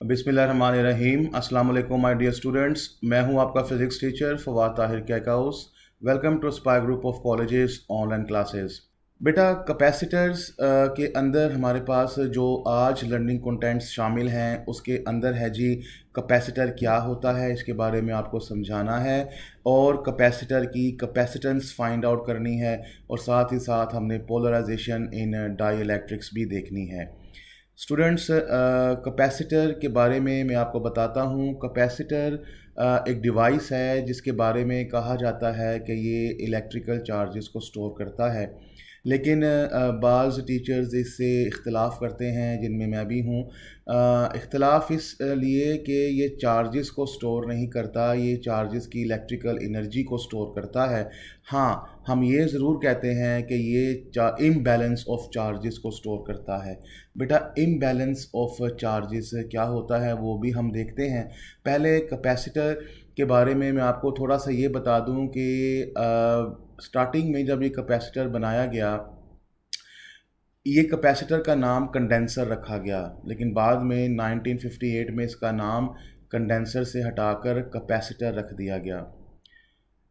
बिस्मिल्लाहिर्रहमानिर्रहीम। अस्सलाम वालेकुम माय डियर स्टूडेंट्स, मैं हूं आपका physics teacher Fawad Tahir Kaikaus. Welcome to spy group of colleges online classes. बेटा, कैपेसिटर्स के अंदर हमारे पास जो आज लर्निंग कंटेंट्स शामिल हैं उसके अंदर है जी कैपेसिटर क्या होता है, इसके बारे में आपको समझाना है और कैपेसिटर की कैपेसिटेंस फाइंड आउट करनी है और साथ ही साथ हमने पोलराइजेशन इन डाइइलेक्ट्रिक्स भी देखनी है। स्टूडेंट्स, कैपेसिटर के बारे में मैं आपको बताता हूँ। कैपेसिटर एक डिवाइस है जिसके बारे में कहा जाता है कि ये इलेक्ट्रिकल चार्जेस को स्टोर करता है, लेकिन बाज़ टीचर्स इससे इख्तलाफ करते हैं, जिनमें मैं भी हूँ। इख्तलाफ इस लिए कि ये चार्जेस को स्टोर नहीं करता, ये चार्जेस की इलेक्ट्रिकल एनर्जी को स्टोर करता है। हाँ, हम ये ज़रूर कहते हैं कि ये इम्बैलेंस ऑफ चार्जेस को स्टोर करता है। बेटा, इम्बैलेंस ऑफ चार्जेस क्या होता है वो भी हम देखते हैं। पहले कैपेसिटर के बारे में मैं आपको थोड़ा सा ये बता दूं कि स्टार्टिंग में जब ये कैपेसिटर बनाया गया, ये कैपेसिटर का नाम कंडेंसर रखा गया, लेकिन बाद में 1958 में इसका नाम कंडेंसर से हटाकर कैपेसिटर रख दिया गया।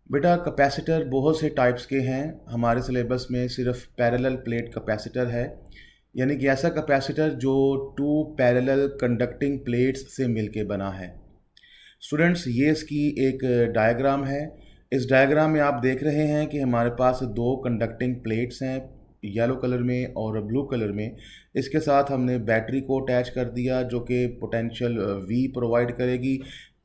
बेटा, कैपेसिटर बहुत से टाइप्स के हैं। हमारे सिलेबस में सिर्फ पैरेलल प्लेट कैपेसिटर है, यानी कि ऐसा कैपेसिटर जो टू पैरेलल कंडक्टिंग प्लेट्स से मिलके बना है। स्टूडेंट्स, ये इसकी एक डायग्राम है। इस डायग्राम में आप देख रहे हैं कि हमारे पास दो कंडक्टिंग प्लेट्स हैं, येलो कलर में और ब्लू कलर में। इसके साथ हमने बैटरी को अटैच कर दिया जो कि पोटेंशियल V प्रोवाइड करेगी।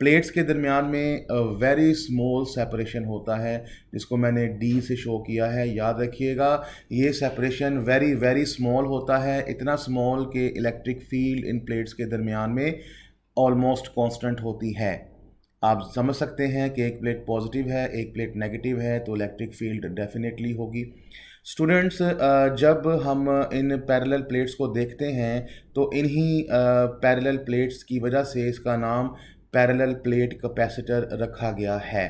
प्लेट्स के दरमियान में वेरी स्मॉल सेपरेशन होता है, जिसको मैंने D से शो किया है। याद रखिएगा, ये सेपरेशन वेरी वेरी स्मॉल होता है, इतना स्मॉल कि इलेक्ट्रिक फील्ड इन प्लेट्स के दरमियान में ऑलमोस्ट कांस्टेंट होती है। आप समझ सकते हैं कि एक प्लेट पॉजिटिव है, एक प्लेट नेगेटिव है, तो इलेक्ट्रिक फील्ड डेफिनेटली होगी। स्टूडेंट्स, जब हम इन पैरेलल प्लेट्स को देखते हैं तो इन्हीं पैरेलल प्लेट्स की वजह से इसका नाम पैरेलल प्लेट कैपेसिटर रखा गया है।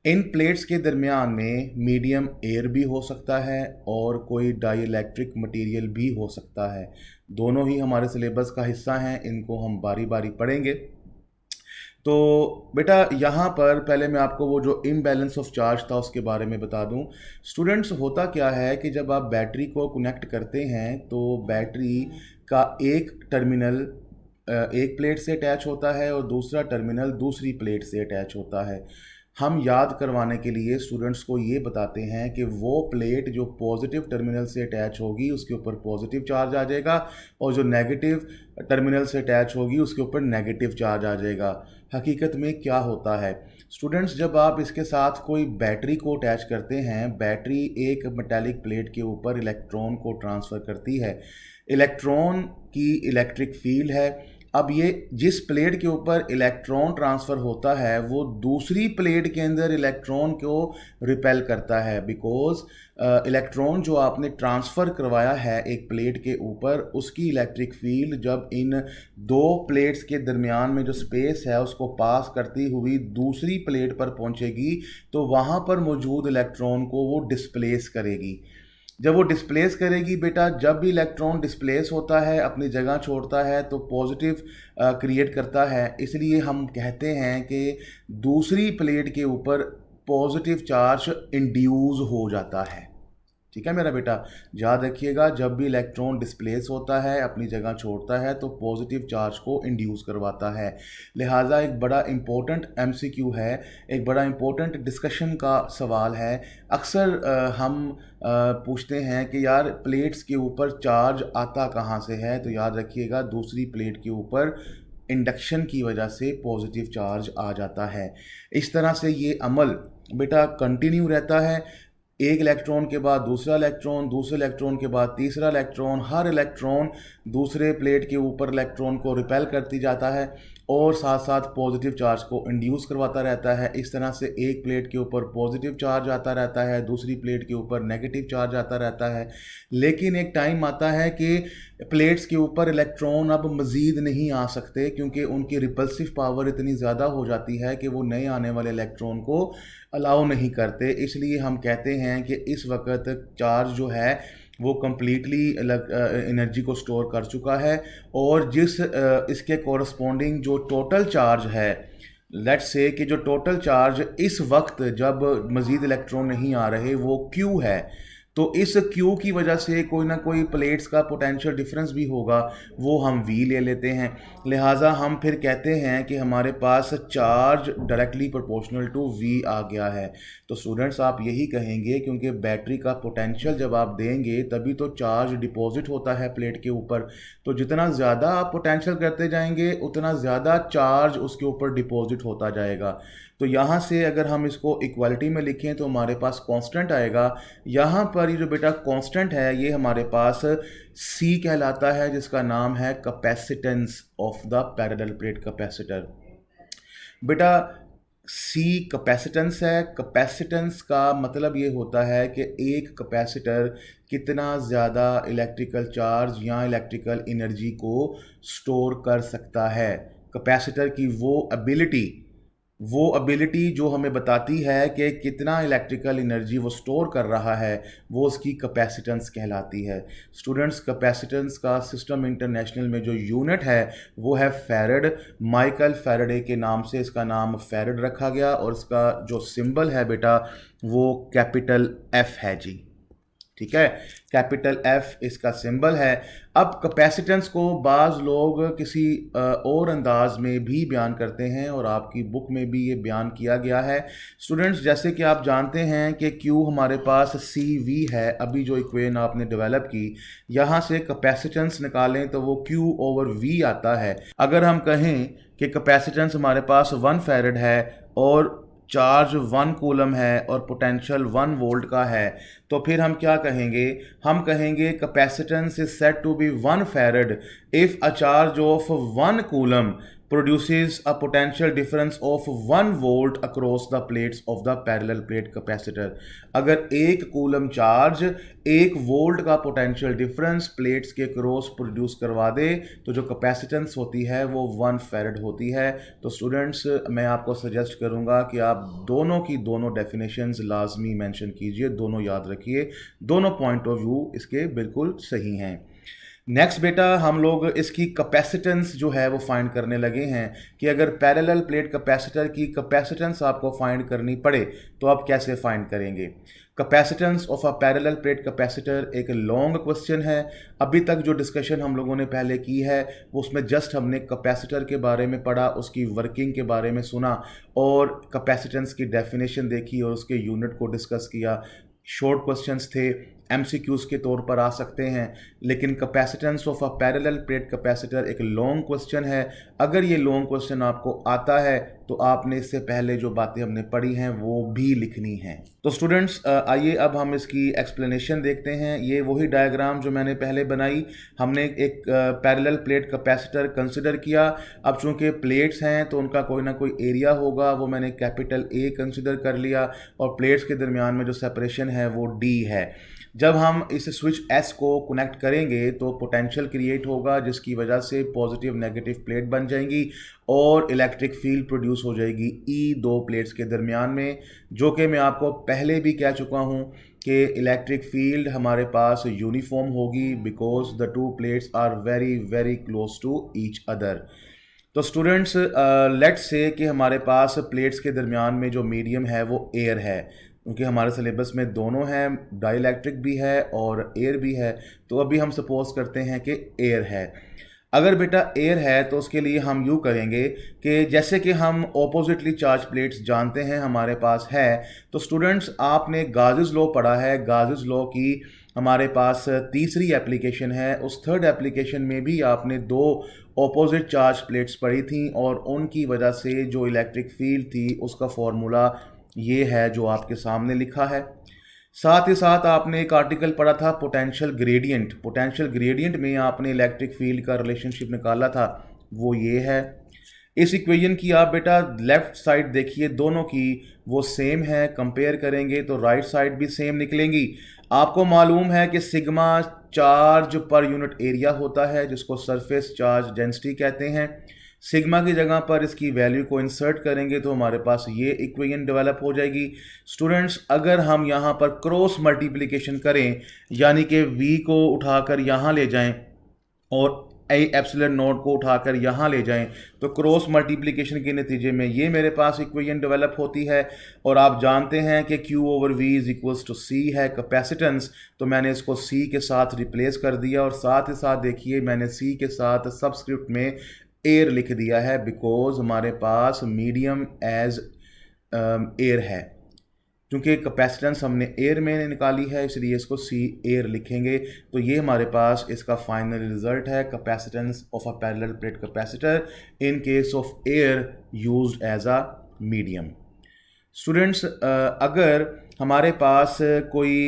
इन प्लेट्स के दरमियान में मीडियम एयर भी हो सकता है और कोई डाइइलेक्ट्रिक मटेरियल भी हो सकता है। दोनों ही हमारे सिलेबस का हिस्सा हैं, इनको हम बारी बारी पढ़ेंगे। तो बेटा, यहाँ पर पहले मैं आपको वो जो इम्बैलेंस ऑफ चार्ज था उसके बारे में बता दूं। स्टूडेंट्स, होता क्या है कि जब आप बैटरी को कनेक्ट करते हैं तो बैटरी का एक टर्मिनल एक प्लेट से अटैच होता है और दूसरा टर्मिनल दूसरी प्लेट से अटैच होता है। हम याद करवाने के लिए स्टूडेंट्स को ये बताते हैं कि वो प्लेट जो पॉजिटिव टर्मिनल से अटैच होगी उसके ऊपर पॉजिटिव चार्ज आ जाएगा और जो नेगेटिव टर्मिनल से अटैच होगी उसके ऊपर नेगेटिव चार्ज आ जाएगा। हकीकत में क्या होता है स्टूडेंट्स, जब आप इसके साथ कोई बैटरी को अटैच करते हैं, बैटरी एक मेटालिक प्लेट के ऊपर इलेक्ट्रॉन को ट्रांसफ़र करती है। इलेक्ट्रॉन की इलेक्ट्रिक फील्ड है। अब ये जिस प्लेट के ऊपर इलेक्ट्रॉन ट्रांसफ़र होता है वो दूसरी प्लेट के अंदर इलेक्ट्रॉन को रिपेल करता है, बिकॉज इलेक्ट्रॉन जो आपने ट्रांसफ़र करवाया है एक प्लेट के ऊपर, उसकी इलेक्ट्रिक फील्ड जब इन दो प्लेट्स के दरमियान में जो स्पेस है उसको पास करती हुई दूसरी प्लेट पर पहुंचेगी तो वहाँ पर मौजूद इलेक्ट्रॉन को वो डिस्प्लेस करेगी। जब वो डिस्प्लेस करेगी बेटा, जब भी इलेक्ट्रॉन डिस्प्लेस होता है, अपनी जगह छोड़ता है, तो पॉजिटिव क्रिएट करता है। इसलिए हम कहते हैं कि दूसरी प्लेट के ऊपर पॉजिटिव चार्ज इंड्यूस हो जाता है। ठीक है मेरा बेटा, याद रखिएगा, जब भी इलेक्ट्रॉन डिस्प्लेस होता है, अपनी जगह छोड़ता है, तो पॉजिटिव चार्ज को इंड्यूस करवाता है। लिहाजा एक बड़ा इम्पोर्टेंट MCQ है, एक बड़ा इम्पोर्टेंट डिस्कशन का सवाल है। अक्सर हम पूछते हैं कि यार प्लेट्स के ऊपर चार्ज आता कहाँ से है, तो याद रखिएगा दूसरी प्लेट के ऊपर इंडक्शन की वजह से पॉजिटिव चार्ज आ जाता है। इस तरह से ये अमल बेटा कंटिन्यू रहता है। एक इलेक्ट्रॉन के बाद दूसरा इलेक्ट्रॉन, दूसरे इलेक्ट्रॉन के बाद तीसरा इलेक्ट्रॉन, हर इलेक्ट्रॉन दूसरे प्लेट के ऊपर इलेक्ट्रॉन को रिपेल करती जाता है और साथ साथ पॉजिटिव चार्ज को इंड्यूस करवाता रहता है। इस तरह से एक प्लेट के ऊपर पॉजिटिव चार्ज आता रहता है, दूसरी प्लेट के ऊपर नेगेटिव चार्ज आता रहता है। लेकिन एक टाइम आता है कि प्लेट्स के ऊपर इलेक्ट्रॉन अब मज़ीद नहीं आ सकते, क्योंकि उनकी रिपल्सिव पावर इतनी ज़्यादा हो जाती है कि वो नए आने वाले इलेक्ट्रॉन को अलाउ नहीं करते। इसलिए हम कहते हैं कि इस वक्त चार्ज जो है वो कम्प्लीटली एनर्जी को स्टोर कर चुका है, और जिस इसके कॉरस्पॉन्डिंग जो टोटल चार्ज है, लेट्स से कि जो टोटल चार्ज इस वक्त जब मज़ीद इलेक्ट्रॉन नहीं आ रहे वो Q है, तो इस Q की वजह से कोई ना कोई प्लेट्स का पोटेंशियल डिफरेंस भी होगा, वो हम V ले लेते हैं। लिहाजा हम फिर कहते हैं कि हमारे पास charge directly proportional to V आ गया है। तो स्टूडेंट्स आप यही कहेंगे, क्योंकि बैटरी का पोटेंशियल जब आप देंगे तभी तो चार्ज डिपॉजिट होता है प्लेट के ऊपर, तो जितना ज़्यादा आप पोटेंशियल करते जाएंगे उतना ज़्यादा चार्ज उसके ऊपर डिपॉजिट होता जाएगा। तो यहाँ से अगर हम इसको इक्वालिटी में लिखें तो हमारे पास कांस्टेंट आएगा। यहाँ पर ये जो बेटा कांस्टेंट है ये हमारे पास C कहलाता है, जिसका नाम है capacitance of the parallel plate capacitor. बेटा C कैपेसिटेंस है। कैपेसिटेंस का मतलब ये होता है कि एक कैपेसिटर कितना ज़्यादा इलेक्ट्रिकल चार्ज या इलेक्ट्रिकल एनर्जी को स्टोर कर सकता है। कैपेसिटर की वो एबिलिटी जो हमें बताती है कि कितना इलेक्ट्रिकल एनर्जी वो स्टोर कर रहा है, वो उसकी कैपेसिटेंस कहलाती है। स्टूडेंट्स, कैपेसिटेंस का सिस्टम इंटरनेशनल में जो यूनिट है वो है फैरड। माइकल फैराडे के नाम से इसका नाम फैरड रखा गया, और इसका जो सिंबल है बेटा वो कैपिटल F है जी। ठीक है, कैपिटल F इसका सिंबल है। अब कैपेसिटेंस को बाज़ लोग किसी और अंदाज में भी बयान करते हैं, और आपकी बुक में भी ये बयान किया गया है। स्टूडेंट्स, जैसे कि आप जानते हैं कि Q हमारे पास CV है, अभी जो इक्वेशन आपने डेवलप की, यहाँ से कैपेसिटेंस निकालें तो वो Q/V आता है। अगर हम कहें कि कैपेसिटेंस हमारे पास 1 फैरड है और चार्ज 1 कूलम है और पोटेंशियल 1 वोल्ट का है, तो फिर हम क्या कहेंगे? हम कहेंगे capacitance is said to be 1 farad if a charge of 1 coulomb produces a potential difference of 1 volt across the plates of the parallel plate capacitor। अगर 1 कूलम चार्ज 1 वोल्ट का पोटेंशियल डिफरेंस प्लेट्स के cross produce करवा दे तो जो capacitance होती है वो 1 farad होती है। तो स्टूडेंट्स, मैं आपको सजेस्ट करूंगा कि आप दोनों की दोनों डेफिनेशंस लाजमी मेंशन कीजिए, दोनों याद रखिए, दोनों पॉइंट ऑफ व्यू इसके बिल्कुल सही हैं। नेक्स्ट बेटा, हम लोग इसकी कैपेसिटेंस जो है वो फाइंड करने लगे हैं कि अगर पैरेलल प्लेट कैपेसिटर की कैपेसिटेंस आपको फाइंड करनी पड़े तो आप कैसे फाइंड करेंगे। Capacitance of a parallel plate capacitor एक लॉन्ग क्वेश्चन है। अभी तक जो डिस्कशन हम लोगों ने पहले की है वो उसमें जस्ट हमने कैपेसिटर के बारे में पढ़ा, उसकी वर्किंग के बारे में सुना और कैपेसिटेंस की डेफिनेशन देखी और उसके यूनिट को डिस्कस किया। शॉर्ट क्वेश्चंस थे, MCQs के तौर पर आ सकते हैं, लेकिन capacitance of a parallel plate capacitor एक लॉन्ग क्वेश्चन है। अगर ये लॉन्ग क्वेश्चन आपको आता है तो आपने इससे पहले जो बातें हमने पढ़ी हैं वो भी लिखनी हैं। तो स्टूडेंट्स, आइए अब हम इसकी एक्सप्लेनेशन देखते हैं। ये वही डायग्राम जो मैंने पहले बनाई, हमने एक पैरेलल प्लेट कैपेसिटर कंसिडर किया। अब चूंकि प्लेट्स हैं तो उनका कोई ना कोई एरिया होगा, वो मैंने कैपिटल A कंसिडर कर लिया, और प्लेट्स के दरमियान में जो सेपरेशन है वो D है। जब हम इस स्विच S को कनेक्ट करेंगे तो पोटेंशियल क्रिएट होगा, जिसकी वजह से पॉजिटिव नेगेटिव प्लेट बन जाएंगी और इलेक्ट्रिक फील्ड प्रोड्यूस हो जाएगी E दो प्लेट्स के दरमियान में, जो कि मैं आपको पहले भी कह चुका हूँ कि इलेक्ट्रिक फील्ड हमारे पास यूनिफॉर्म होगी because the two plates are very very close to each other. तो स्टूडेंट्स, लेट्स से कि हमारे पास प्लेट्स के दरमियान में जो मीडियम है वो एयर है, क्योंकि हमारे सिलेबस में दोनों हैं, डाइलेक्ट्रिक भी है और एयर भी है। तो अभी हम सपोज करते हैं कि एयर है। अगर बेटा एयर है तो उसके लिए हम यूँ करेंगे कि जैसे कि हम ऑपोजिटली चार्ज प्लेट्स जानते हैं हमारे पास है, तो स्टूडेंट्स आपने गाउसेस लॉ पढ़ा है। गाउसेस लॉ की हमारे पास तीसरी एप्लीकेशन है, उस थर्ड एप्लीकेशन में भी आपने दो ऑपोजिट चार्ज प्लेट्स पढ़ी थी और उनकी वजह से जो इलेक्ट्रिक फील्ड थी उसका फॉर्मूला ये है जो आपके सामने लिखा है। साथ ही साथ आपने एक आर्टिकल पढ़ा था पोटेंशियल ग्रेडियंट। पोटेंशियल ग्रेडियंट में आपने इलेक्ट्रिक फील्ड का रिलेशनशिप निकाला था, वो ये है। इस इक्वेशन की आप बेटा लेफ्ट साइड देखिए, दोनों की वो सेम है, कंपेयर करेंगे तो राइट साइड भी सेम निकलेंगी। आपको मालूम है कि sigma charge per unit area होता है जिसको सरफेस चार्ज डेंसिटी कहते हैं। सिग्मा की जगह पर इसकी वैल्यू को इंसर्ट करेंगे तो हमारे पास ये इक्वेशन डेवलप हो जाएगी। स्टूडेंट्स, अगर हम यहाँ पर क्रॉस मल्टीप्लिकेशन करें, यानी कि v को उठाकर यहाँ ले जाएं और एप्सिलॉन नोट को उठाकर यहाँ ले जाएं, तो क्रॉस मल्टीप्लिकेशन के नतीजे में ये मेरे पास इक्वेशन डेवलप होती है। और आप जानते हैं कि Q over V is equals to C है कैपेसिटेंस, तो मैंने इसको C के साथ रिप्लेस कर दिया और साथ ही साथ देखिए मैंने C के साथ सबस्क्रिप्ट में एयर लिख दिया है, बिकॉज हमारे पास मीडियम एज एयर है। क्योंकि कैपेसिटेंस हमने एयर में निकाली है इसलिए इसको सी एयर लिखेंगे। तो ये हमारे पास इसका फाइनल रिजल्ट है, capacitance of a parallel plate capacitor in case of air used as a medium. Students, अगर हमारे पास कोई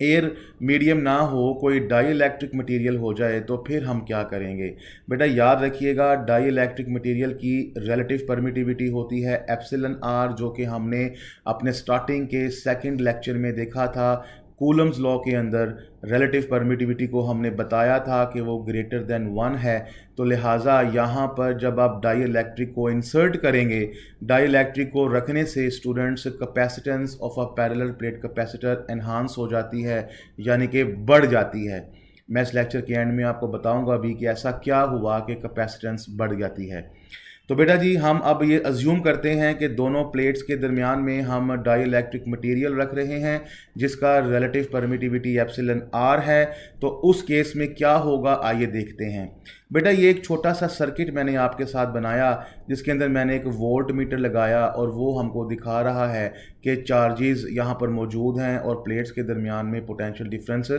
एयर मीडियम ना हो, कोई डाई इलेक्ट्रिक मटीरियल हो जाए, तो फिर हम क्या करेंगे? बेटा याद रखिएगा, डाई इलेक्ट्रिक मटीरियल की रिलेटिव परमिटिविटी होती है एप्सिलॉन आर, जो कि हमने अपने स्टार्टिंग के सेकंड लेक्चर में देखा था। कूलम्स लॉ के अंदर रिलेटिव परमिटिविटी को हमने बताया था कि वो ग्रेटर देन 1 है। तो लिहाजा यहाँ पर जब आप डाई इलेक्ट्रिक को इंसर्ट करेंगे, डाई इलेक्ट्रिक को रखने से students capacitance of a parallel plate capacitor enhance हो जाती है, यानी कि बढ़ जाती है। मैं इस लेक्चर के एंड में आपको बताऊंगा अभी कि ऐसा क्या हुआ कि कैपेसिटेंस बढ़ जाती है। तो बेटा जी, हम अब ये अज्यूम करते हैं कि दोनों प्लेट्स के दरमियान में हम डाई इलेक्ट्रिक मटीरियल रख रहे हैं जिसका रिलेटिव परमिटिविटी एप्सिलॉन आर है। तो उस केस में क्या होगा, आइए देखते हैं। बेटा ये एक छोटा सा सर्किट मैंने आपके साथ बनाया जिसके अंदर मैंने एक वोल्ट मीटर लगाया और वो हमको दिखा रहा है कि चार्जेस यहाँ पर मौजूद हैं और प्लेट्स के दरमियान में पोटेंशियल डिफरेंस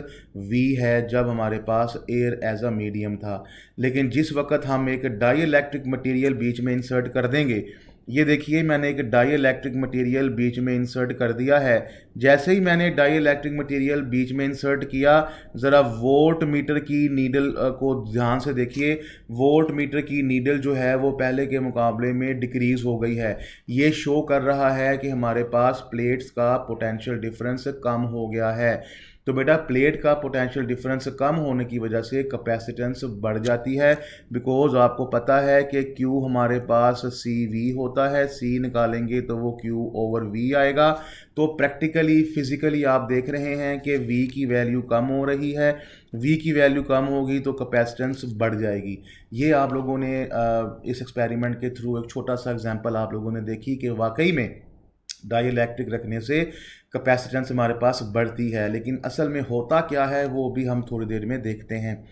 V है जब हमारे पास एयर एज अ मीडियम था। लेकिन जिस वक्त हम एक डाई इलेक्ट्रिक मटीरियल बीच में इंसर्ट कर देंगे, ये देखिए मैंने एक डाई इलेक्ट्रिक मटेरियल बीच में इंसर्ट कर दिया है। जैसे ही मैंने डाई इलेक्ट्रिक मटेरियल बीच में इंसर्ट किया, ज़रा वोल्ट मीटर की नीडल को ध्यान से देखिए। वोल्ट मीटर की नीडल जो है वो पहले के मुकाबले में डिक्रीज़ हो गई है। ये शो कर रहा है कि हमारे पास प्लेट्स का पोटेंशियल डिफरेंस कम हो गया है। तो बेटा प्लेट का पोटेंशियल डिफरेंस कम होने की वजह से कैपेसिटेंस बढ़ जाती है, बिकॉज आपको पता है कि Q हमारे पास CV होता है, C निकालेंगे तो वो Q ओवर V आएगा। तो प्रैक्टिकली फिजिकली आप देख रहे हैं कि V की वैल्यू कम हो रही है। V की वैल्यू कम होगी तो कैपेसिटेंस बढ़ जाएगी। ये आप लोगों ने इस एक्सपेरिमेंट के थ्रू एक छोटा सा एग्जांपल आप लोगों ने देखी कि वाकई में डाई इलेक्ट्रिक रखने से कैपेसिटेंस हमारे पास बढ़ती है। लेकिन असल में होता क्या है वो भी हम थोड़ी देर में देखते हैं।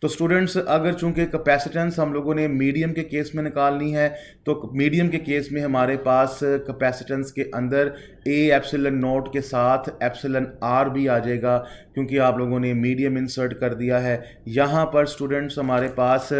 तो स्टूडेंट्स, अगर चूंकि कैपेसिटेंस हम लोगों ने मीडियम के केस में निकालनी है, तो मीडियम के केस में हमारे पास कैपेसिटेंस के अंदर ए एप्सिलॉन नोट के साथ एप्सिलॉन आर भी आ जाएगा, क्योंकि आप लोगों ने मीडियम इंसर्ट कर दिया है। यहाँ पर स्टूडेंट्स हमारे पास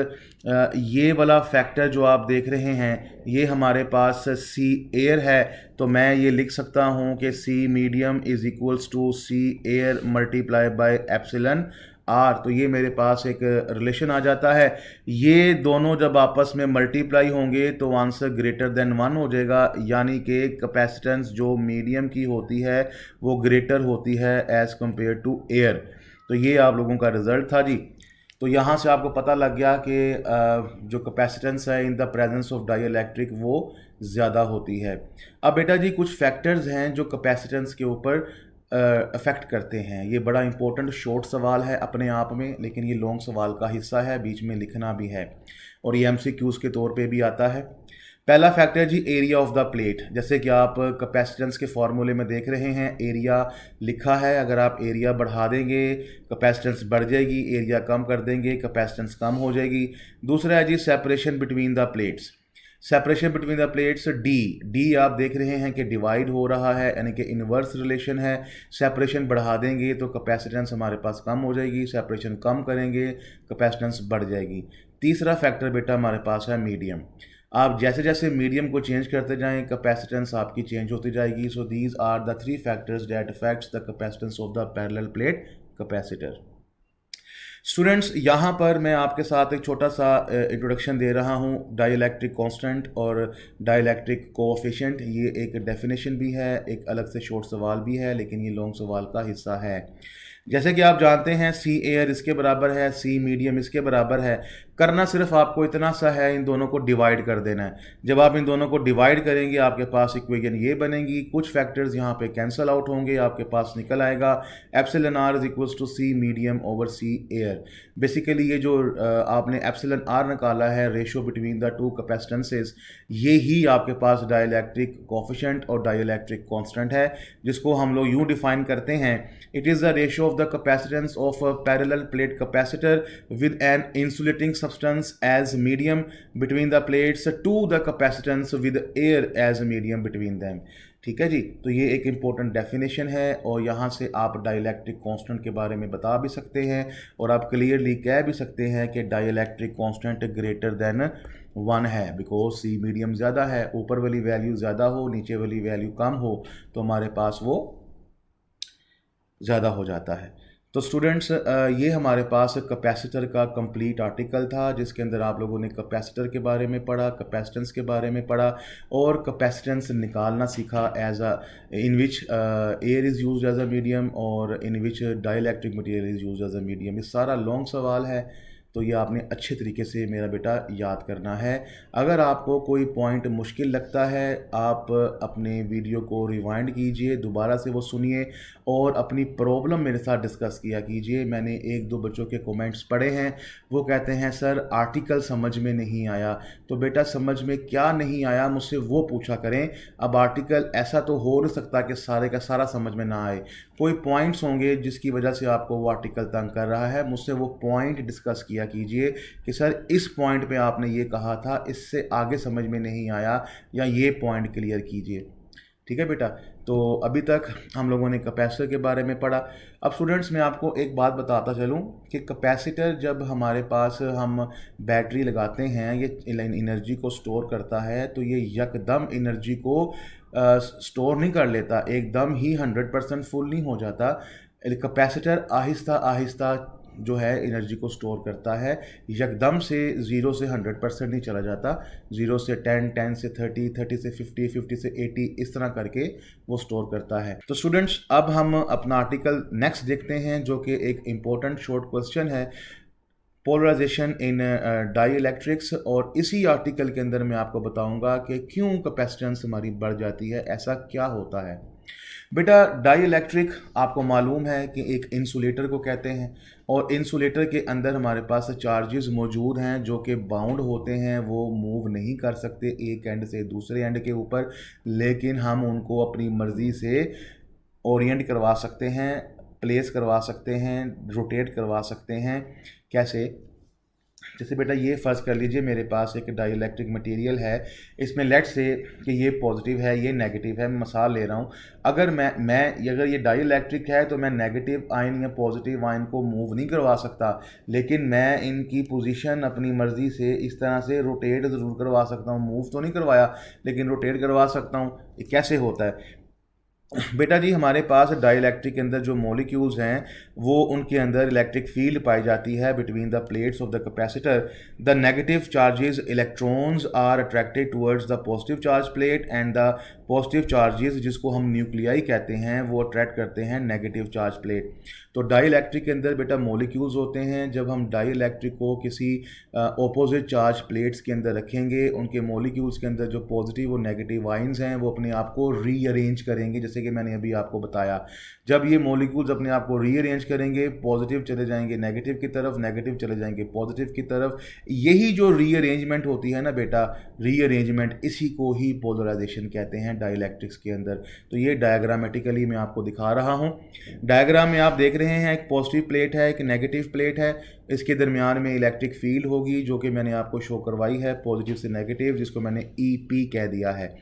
ये वाला फैक्टर जो आप देख रहे हैं, ये हमारे पास सी एयर है। तो मैं ये लिख सकता हूँ कि C medium is equals to C air multiply by epsilon R. तो ये मेरे पास एक रिलेशन आ जाता है। ये दोनों जब आपस में मल्टीप्लाई होंगे तो आंसर ग्रेटर देन 1 हो जाएगा, यानी कि कैपेसिटेंस जो मीडियम की होती है वो ग्रेटर होती है एज़ कंपेयर टू एयर। तो ये आप लोगों का रिजल्ट था जी। तो यहाँ से आपको पता लग गया कि जो कैपेसिटेंस है in the presence of dielectric वो ज़्यादा होती है। अब बेटा जी कुछ फैक्टर्स हैं जो कैपेसिटेंस के ऊपर अफेक्ट करते हैं। ये बड़ा इंपॉर्टेंट शॉर्ट सवाल है अपने आप में, लेकिन ये लॉन्ग सवाल का हिस्सा है, बीच में लिखना भी है और ये MCQs के तौर पे भी आता है। पहला फैक्टर जी एरिया ऑफ द प्लेट। जैसे कि आप कैपेसिटेंस के फॉर्मूले में देख रहे हैं, एरिया लिखा है। अगर आप एरिया बढ़ा देंगे कैपेसिटेंस बढ़ जाएगी, एरिया कम कर देंगे कैपेसिटेंस कम हो जाएगी। दूसरा है जी separation between the plates. Separation between the plates D आप देख रहे हैं कि डिवाइड हो रहा है, यानी कि इन्वर्स रिलेशन है। सेपरेशन बढ़ा देंगे तो कैपेसिटेंस हमारे पास कम हो जाएगी, सेपरेशन कम करेंगे कैपेसिटेंस बढ़ जाएगी। तीसरा फैक्टर बेटा हमारे पास है मीडियम। आप जैसे जैसे मीडियम को चेंज करते जाएं कैपेसिटेंस आपकी चेंज होती जाएगी। So these are the 3 factors that affects the capacitance of the parallel plate capacitor. Students, यहाँ पर मैं आपके साथ एक छोटा सा इंट्रोडक्शन दे रहा हूँ डाई इलेक्ट्रिक कॉन्स्टेंट और डाई इलेक्ट्रिक कोएफिशिएंट। ये एक डेफिनेशन भी है, एक अलग से शॉर्ट सवाल भी है, लेकिन ये लॉन्ग सवाल का हिस्सा है। जैसे कि आप जानते हैं सी एयर इसके बराबर है, सी मीडियम इसके बराबर है। करना सिर्फ आपको इतना सा है, इन दोनों को डिवाइड कर देना है। जब आप इन दोनों को डिवाइड करेंगे आपके पास इक्वेशन ये बनेगी, कुछ फैक्टर्स यहाँ पे कैंसिल आउट होंगे, आपके पास निकल आएगा epsilon R is equals to C medium over C air. Basically ये जो आपने एप्सिलन आर निकाला है, ratio between the two capacitances, ये ही आपके पास डाइलेक्ट्रिक कोफिशिएंट और डाइलेक्ट्रिक कांस्टेंट है, जिसको हम लोग यूँ डिफाइन करते हैं, it is the ratio of the capacitance of a parallel plate capacitor with an insulating substance as medium between the plates to the capacitance with air as medium between them। ठीक है जी, तो ये एक important definition है और यहाँ से आप डाइलेक्ट्रिक कांस्टेंट के बारे में बता भी सकते हैं और आप क्लियरली कह भी सकते हैं कि डाइलेक्ट्रिक कांस्टेंट ग्रेटर देन 1 है, बिकॉज सी मीडियम ज़्यादा है, ऊपर वाली वैल्यू ज़्यादा हो नीचे वाली वैल्यू कम हो तो हमारे पास वो ज़्यादा हो जाता है। तो स्टूडेंट्स ये हमारे पास कैपेसिटर का कंप्लीट आर्टिकल था, जिसके अंदर आप लोगों ने कैपेसिटर के बारे में पढ़ा, कैपेसिटेंस के बारे में पढ़ा और कैपेसिटेंस निकालना सीखा as a in which air is used as a medium और in which dielectric material is used as a medium. ये सारा लॉन्ग सवाल है, तो ये आपने अच्छे तरीके से मेरा बेटा याद करना है। अगर आपको कोई पॉइंट मुश्किल लगता है, आप अपने वीडियो को रिवाइंड कीजिए, दोबारा से वो सुनिए और अपनी प्रॉब्लम मेरे साथ डिस्कस किया कीजिए। मैंने एक दो बच्चों के कमेंट्स पढ़े हैं, वो कहते हैं सर आर्टिकल समझ में नहीं आया। तो बेटा समझ में क्या नहीं आया मुझसे वो पूछा करें। अब आर्टिकल ऐसा तो हो नहीं सकता कि सारे का सारा समझ में ना आए, कोई पॉइंट्स होंगे जिसकी वजह से आपको वो आर्टिकल तंग कर रहा है, मुझसे वो पॉइंट डिस्कस किया कीजिए कि सर इस पॉइंट पे आपने ये कहा था, इससे आगे समझ में नहीं आया, या ये पॉइंट क्लियर कीजिए। ठीक है बेटा, तो अभी तक हम लोगों ने कैपेसिटर के बारे में पढ़ा। अब स्टूडेंट्स मैं आपको एक बात बताता चलूँ कि कैपेसिटर जब हमारे पास हम बैटरी लगाते हैं, ये एनर्जी को स्टोर करता है, तो ये यकदम एनर्जी को स्टोर नहीं कर लेता, एकदम ही 100% फुल नहीं हो जाता। कैपेसिटर आहिस्ता आहिस्ता जो है एनर्जी को स्टोर करता है, यकदम से 0 से 100% नहीं चला जाता, 0 से 10, 10 से 30, 30 से 50, 50 से 80, इस तरह करके वो स्टोर करता है। तो स्टूडेंट्स अब हम अपना आर्टिकल नेक्स्ट देखते हैं, जो कि एक इम्पोर्टेंट शॉर्ट क्वेश्चन है, पोलराइजेशन इन डाइलेक्ट्रिक्स। और इसी आर्टिकल के अंदर मैं आपको बताऊंगा कि क्यों कैपेसिटेंस हमारी बढ़ जाती है, ऐसा क्या होता है। बेटा डाइलेक्ट्रिक आपको मालूम है कि एक इंसुलेटर को कहते हैं और इंसुलेटर के अंदर हमारे पास चार्जेस मौजूद हैं जो कि बाउंड होते हैं, वो मूव नहीं कर सकते एक एंड से दूसरे एंड के ऊपर, लेकिन हम उनको अपनी मर्ज़ी से ओरिएंट करवा सकते हैं, प्लेस करवा सकते हैं, रोटेट करवा सकते हैं। कैसे? जैसे बेटा ये फ़र्ज़ कर लीजिए मेरे पास एक डाइलेक्ट्रिक मटेरियल है, इसमें लेट्स से कि ये पॉजिटिव है ये नेगेटिव है, मैं मिसाल ले रहा हूँ। अगर अगर ये डाइलेक्ट्रिक है तो मैं नेगेटिव आयन या पॉजिटिव आयन को मूव नहीं करवा सकता, लेकिन मैं इनकी पोजीशन अपनी मर्ज़ी से इस तरह से रोटेट ज़रूर करवा सकता हूँ। मूव तो नहीं करवाया लेकिन रोटेट करवा सकता हूँ। ये कैसे होता है बेटा जी? हमारे पास डाइलेक्ट्रिक के अंदर जो मॉलिक्यूल्स हैं वो उनके अंदर इलेक्ट्रिक फील्ड पाई जाती है between the plates of the capacitor. The negative charges electrons are attracted towards the positive charge plate and the positive charges, जिसको हम न्यूक्लियाई कहते हैं, वो अट्रैक्ट करते हैं नेगेटिव चार्ज प्लेट। तो डाइलेक्ट्रिक के अंदर बेटा मॉलिक्यूल्स होते हैं, जब हम डाइलेक्ट्रिक को किसी ऑपोजिट चार्ज प्लेट्स के अंदर रखेंगे, उनके मॉलिक्यूल्स के अंदर जो पॉजिटिव और नेगेटिव आयंस हैं वो अपने आप को रीअरेंज करेंगे, जैसे कि मैंने अभी आपको बताया। जब ये मॉलिक्यूल्स अपने आप को रीअरेंज करेंगे, पॉजिटिव चले जाएंगे नेगेटिव की तरफ, नेगेटिव चले जाएंगे पॉजिटिव की तरफ। यही जो रीअरेंजमेंट होती है ना बेटा, रीअरेंजमेंट, इसी को ही पोलराइजेशन कहते हैं डाइलेक्ट्रिक्स के अंदर। तो ये डायग्रामेटिकली मैं आपको दिखा रहा हूँ। डायग्राम में आप देख रहे हैं एक पॉजिटिव प्लेट है, एक नेगेटिव प्लेट है, इसके दरमियान में इलेक्ट्रिक फील्ड होगी जो कि मैंने आपको शो करवाई है, पॉजिटिव से नेगेटिव, जिसको मैंने EP कह दिया है।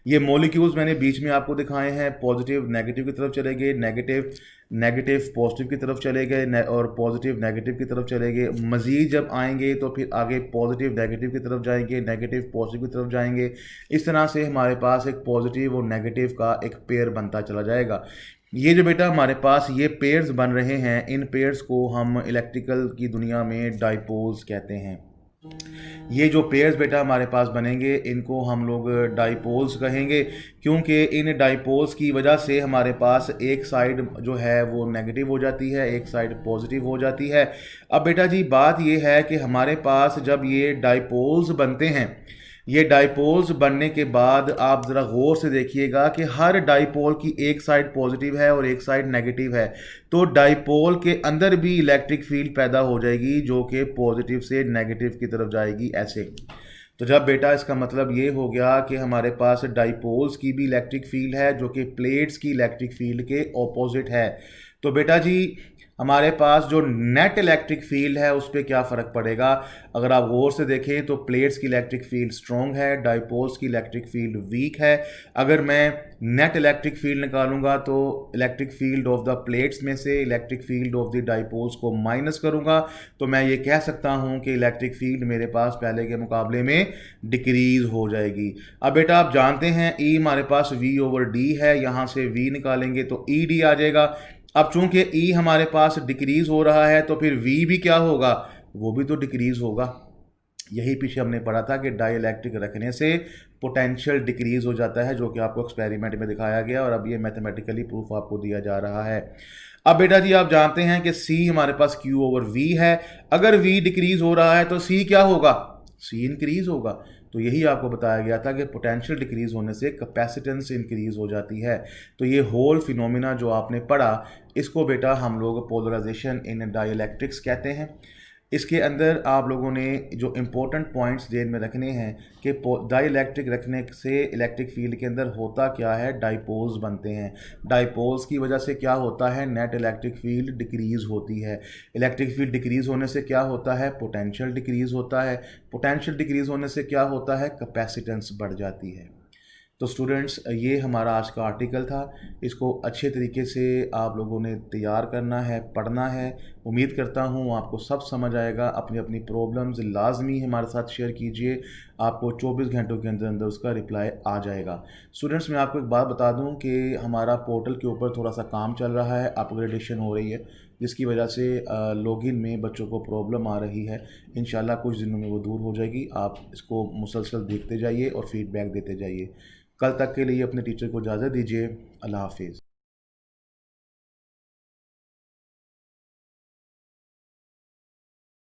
ये मॉलिक्यूल्स मैंने बीच में आपको दिखाए हैं, पॉजिटिव नेगेटिव की तरफ चले गए, नेगेटिव नेगेटिव पॉजिटिव की तरफ चले गए और पॉजिटिव नेगेटिव की तरफ चले गए। मज़ीद जब आएंगे तो फिर आगे पॉजिटिव नेगेटिव की तरफ जाएंगे, नेगेटिव पॉजिटिव की तरफ जाएंगे। इस तरह से हमारे पास एक पॉजिटिव और नेगेटिव का एक पेयर बनता चला जाएगा। ये जो बेटा हमारे पास ये पेयर्स बन रहे हैं, इन पेयर्स को हम इलेक्ट्रिकल की दुनिया में डाइपोल्स कहते हैं। ये जो पेयर्स बेटा हमारे पास बनेंगे इनको हम लोग डाइपोल्स कहेंगे, क्योंकि इन डाइपोल्स की वजह से हमारे पास एक साइड जो है वो नेगेटिव हो जाती है, एक साइड पॉजिटिव हो जाती है। अब बेटा जी बात ये है कि हमारे पास जब ये डाइपोल्स बनते हैं, ये डाइपोल्स बनने के बाद आप ज़रा गौर से देखिएगा कि हर डाइपोल की एक साइड पॉजिटिव है और एक साइड नेगेटिव है, तो डाइपोल के अंदर भी इलेक्ट्रिक फील्ड पैदा हो जाएगी जो कि पॉजिटिव से नेगेटिव की तरफ जाएगी ऐसे। तो जब बेटा इसका मतलब ये हो गया कि हमारे पास डाइपोल्स की भी इलेक्ट्रिक फील्ड है जो कि प्लेट्स की इलेक्ट्रिक फील्ड के ऑपोजिट है, तो बेटा जी हमारे पास जो नेट इलेक्ट्रिक फील्ड है उस पर क्या फ़र्क पड़ेगा। अगर आप गौर से देखें तो प्लेट्स की इलेक्ट्रिक फील्ड स्ट्रॉन्ग है, डाइपोल्स की इलेक्ट्रिक फील्ड वीक है। अगर मैं नेट इलेक्ट्रिक फील्ड निकालूंगा तो electric field of the plates में से electric field of the dipoles को माइनस करूंगा, तो मैं ये कह सकता हूं कि इलेक्ट्रिक फील्ड मेरे पास पहले के मुकाबले में डिक्रीज हो जाएगी। अब बेटा आप जानते हैं ई हमारे पास V ओवर डी है, यहाँ से V निकालेंगे तो ई डी आ जाएगा। अब चूंकि ई हमारे पास डिक्रीज हो रहा है तो फिर वी भी क्या होगा, वो भी तो डिक्रीज होगा। यही पीछे हमने पढ़ा था कि डाई इलेक्ट्रिक रखने से पोटेंशियल डिक्रीज हो जाता है, जो कि आपको एक्सपेरिमेंट में दिखाया गया और अब ये मैथमेटिकली प्रूफ आपको दिया जा रहा है। अब बेटा जी आप जानते हैं कि सी हमारे पास Q ओवर V है, अगर V डिक्रीज हो रहा है तो C क्या होगा, C इंक्रीज होगा। तो यही आपको बताया गया था कि पोटेंशियल डिक्रीज होने से कैपेसिटेंस इंक्रीज हो जाती है। तो ये होल फिनोमिना जो आपने पढ़ा इसको बेटा हम लोग पोलराइजेशन इन डाइइलेक्ट्रिक्स कहते हैं। इसके अंदर आप लोगों ने जो इम्पोर्टेंट पॉइंट्स ध्यान में रखने हैं कि डाइइलेक्ट्रिक रखने से इलेक्ट्रिक फील्ड के अंदर होता क्या है, डाइपोल्स बनते हैं। डाइपोल्स की वजह से क्या होता है, नेट इलेक्ट्रिक फील्ड डिक्रीज़ होती है। इलेक्ट्रिक फील्ड डिक्रीज़ होने से क्या होता है, पोटेंशियल डिक्रीज़ होता है। पोटेंशियल डिक्रीज़ होने से क्या होता है, कैपेसिटेंस बढ़ जाती है। तो स्टूडेंट्स ये हमारा आज का आर्टिकल था, इसको अच्छे तरीके से आप लोगों ने तैयार करना है, पढ़ना है। उम्मीद करता हूँ आपको सब समझ आएगा। अपनी अपनी प्रॉब्लम्स लाजमी हमारे साथ शेयर कीजिए, आपको 24 घंटों के अंदर अंदर उसका रिप्लाई आ जाएगा। स्टूडेंट्स मैं आपको एक बात बता दूँ कि हमारा पोर्टल के ऊपर थोड़ा सा काम चल रहा है, अपग्रेडेशन हो रही है, जिसकी वजह से लॉगिन में बच्चों को प्रॉब्लम आ रही है। इंशाल्लाह कुछ दिनों में वो दूर हो जाएगी। आप इसको मुसलसल देखते जाइए और फीडबैक देते जाइए। कल तक के लिए अपने टीचर को इजाज़त दीजिए। अल्लाह हाफिज़।